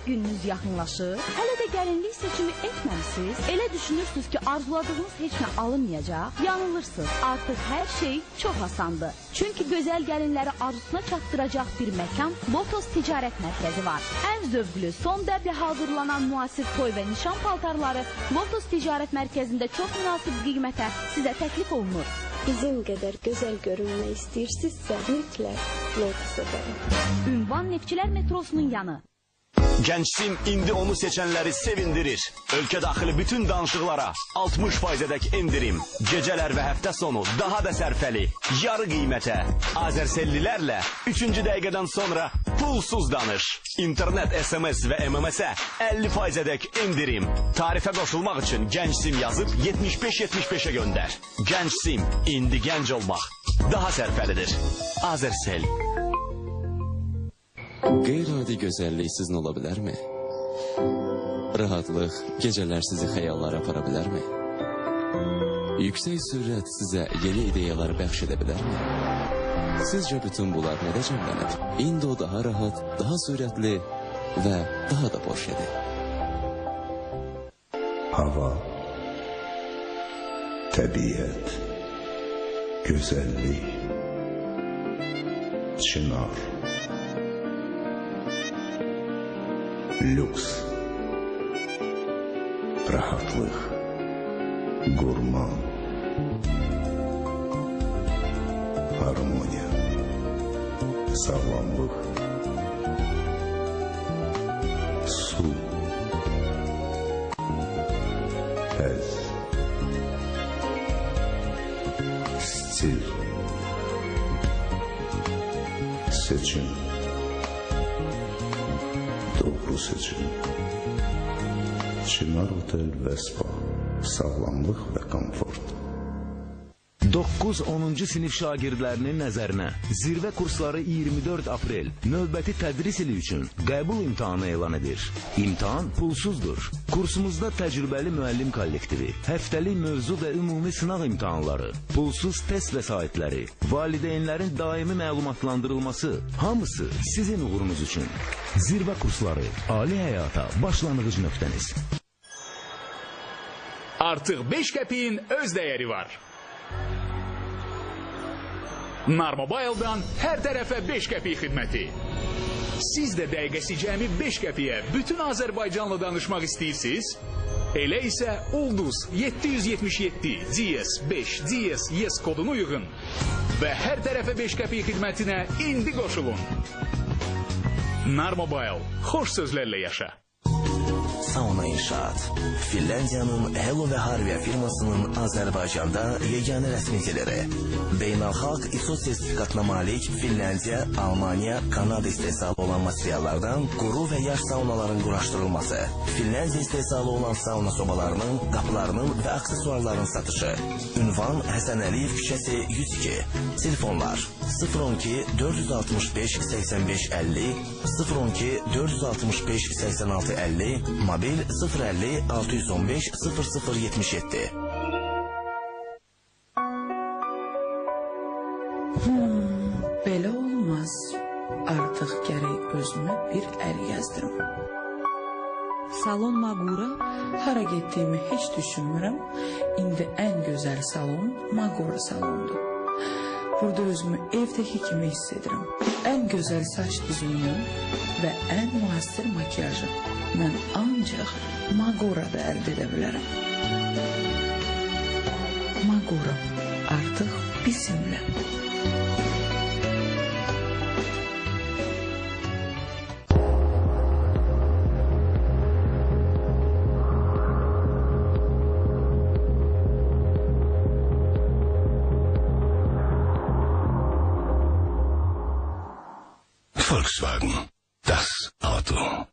gününüz yaxınlaşır, hələ də gəlinlik seçimi etməmisiniz, elə düşünürsünüz ki, arzuladığınız heç nə alınmayacaq, yanılırsınız. Artıq hər şey çox asandır. Çünki gözəl gəlinləri arzusuna çatdıracaq bir məkan Lotos Ticarət Mərkəzi var. Ən zövqlü, son dəblə hazırlanan müasir toy və nişan paltarları Lotos Ticarət Mərkəzində çox münasib qiymətə sizə təklif olunur. Bizim qədər gözəl görünmək istəyirsinizsə, mütləq Lotusa gəlin. Ünvan Neftçilər metrosunun yanı. Gençsim indi onu seçenleri sevindirir. Ülke daxili bütün danışıqlara 60%'dək indirim. Gecələr və həftə sonu daha da sərfəli. Yarı qiymətə. Azərsellilərlə 3-cü dəqiqədən sonra pulsuz danış. İnternet, SMS və MMS-ə 50%'dək indirim. Tarifə qoşulmaq üçün Gençsim yazıb 75-75'ə göndər. Gençsim, indi gənc olmaq daha sərfəlidir. Azərsel. Qeyri-adi gözəllik sizin ola bilərmi? Rahatlıq gecələr sizi xəyallara apara bilərmi? Yüksək sürət sizə yeni ideyalar bəxş edə bilərmi? Sizcə bütün bunlar nədə cəmlənir? İndi o daha rahat, daha sürətli və daha da boş edir. Hava, təbiət, gözəllik, çınar, lüks, rahatlıq, gurman, harmoniya, sağlamlıq, su, həz, stil, seçim, doğru seçim. Çınar Otel və Spa, sağlamlıq və komfort. 9-10-cu sinif şagirdlərinin nəzərinə zirvə kursları 24 aprel növbəti tədris ili üçün qəbul imtahanı elan edir. İmtahan pulsuzdur. Kursumuzda təcrübəli müəllim kollektivi, həftəlik mövzu və ümumi sınaq imtahanları, pulsuz test vəsaitləri, valideynlərin daimi məlumatlandırılması, hamısı sizin uğurunuz üçün. Zirvə kursları, ali həyata başlanğıc nöqtəniz. Artıq 5 qəpiyin öz dəyəri var. Narmobile'dan hər tərəfə 5 qəpik xidməti. Siz də dəqiqəsi cəmi 5 qəpiyə bütün Azərbaycanla danışmaq istəyirsiniz? Elə isə Ulduz 777 CS5 CS YES kodunu uyğun və hər tərəfə 5 qəpik xidmətinə indi qoşulun. Narmobile, xoş sözlərlə yaşa. Sauna İnşaat, Finlandiyanın Hello ve Harvia firmasının Azərbaycanda yeganə rəsmiciləri. Beynəlxalq ISO sertifikatına malik Finlandiya, Almanya, Kanada istehsalı olan materiallardan quru və yaş saunaların quraşdırılması, Finlandiya istehsalı olan sauna sobalarının, qapılarının və aksesuarların satışı. Ünvan Həsən Əliyev küçəsi 102. Telefonlar 012 465 85 50, 012 465 86 50, mobil 050 615 0077. Belə olmaz. Artıq gərək özümə bir əl yazdım. Salon Magura. Hara getdiyimi heç düşünmürəm. İndi ən gözəl salon Magura salondur. Burada özümü evdəki kimi hiss edirəm. Ən gözəl saç düzümünü və ən müasir makyajı mən ancaq Magora'da əldə edə bilərəm. Magora artıq bizimlə. Volkswagen, das Auto.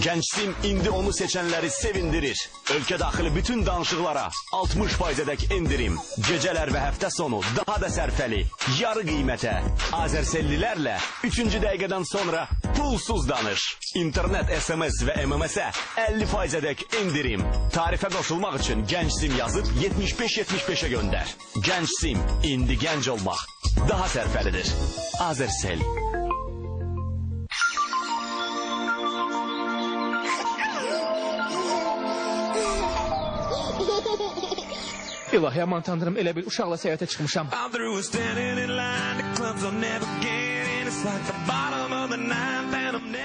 Gençsim indi onu seçenleri sevindirir. Ülke daxili bütün danışıqlara 60%'dək indirim. Gecələr və həftə sonu daha da sərfəli. Yarı qiymətə. Azərsellilərlə 3-cü dəqiqədən sonra pulsuz danış. İnternet, SMS və MMS-ə 50%'dək indirim. Tarifə qoşulmaq üçün Gençsim yazıb 75-75'ə göndər. Gençsim, indi gənc olmaq daha sərfəlidir. Azərsel. İlahi aman tanrım, elə bir uşaqla səyahətə çıxmışam.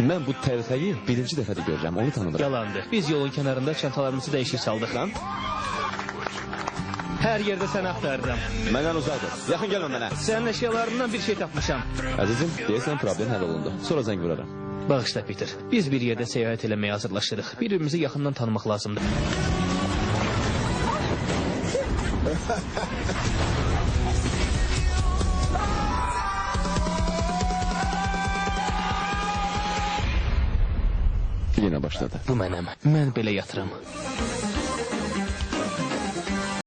Mən bu təlxəyi birinci dəfədə görürəm, onu tanımıram. Yalandır. Biz yolun kənarında çantalarımızı dəyişik çaldıq. Lan, Hər yerdə səni axtarıram. məndən uzaq dur. Yaxın gəlmə mənə. Sənin əşyalarından bir şey tapmışam. Əzizim, deyəsən problem həll olundu. Sonra zəng vuraram. Bağışla Peter. Biz bir yerdə səyahət eləməyə hazırlaşırıq. Bir-birimizi yaxından tanımaq lazımdır. Yenə başladı. Bu mənəm. Mən belə yatıram.